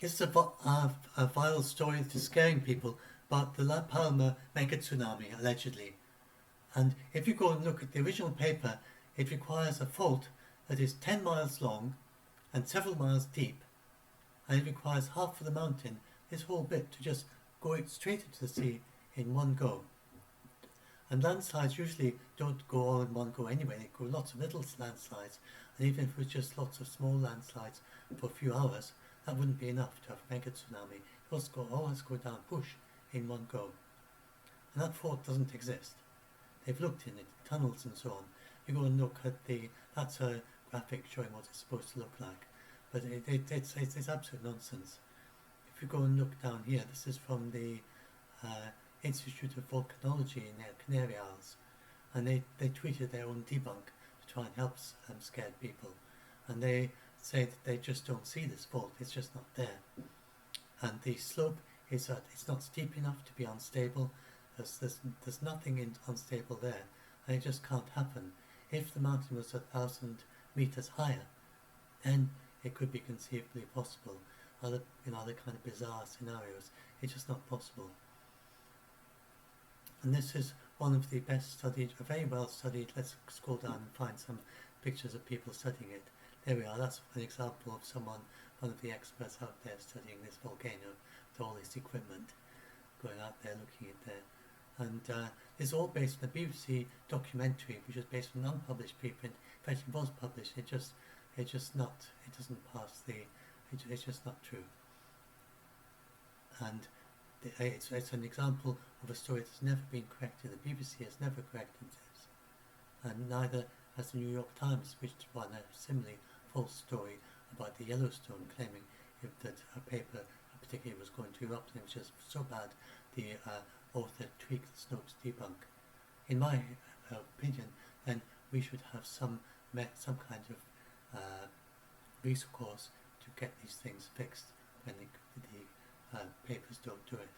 It's a viral story that is scaring people about the La Palma Megatsunami, allegedly. And if you go and look at the original paper, it requires a fault that is 10 miles long and several miles deep, and it requires half of the mountain, this whole bit, to just go straight into the sea in one go. And landslides usually don't go all in one go anyway, they go lots of little landslides, and even if it was just lots of small landslides for a few hours, that wouldn't be enough to have a mega tsunami. It always go down push in one go. And that fault doesn't exist. They've looked in it, tunnels and so on. You go and look at that's a graphic showing what it's supposed to look like. But it's absolute nonsense. If you go and look down here, this is from the Institute of Volcanology in the Canary Isles, and they tweeted their own debunk to try and help scared people, and they say that they just don't see this fault, it's just not there, and the slope is that it's not steep enough to be unstable. There's nothing unstable there, and it just can't happen. If the mountain was 1,000 meters higher, then it could be conceivably possible. Other kind of bizarre scenarios, it's just not possible. And this is one of the best studied, very well studied. Let's scroll down and find some pictures of people studying it. There we are, that's an example of one of the experts out there studying this volcano with all this equipment, going out there looking at there. And it's all based on a BBC documentary, which is based on an unpublished preprint. In fact, it was published, it doesn't pass it's just not true. And it's an example of a story that's never been corrected. The BBC has never corrected this, and neither has the New York Times, which ran a similarly false story about the Yellowstone, claiming that a paper particularly was going to erupt, and it was just so bad the author tweaked Snopes' debunk. In my opinion, then we should have some kind of recourse to get these things fixed when the papers don't do it.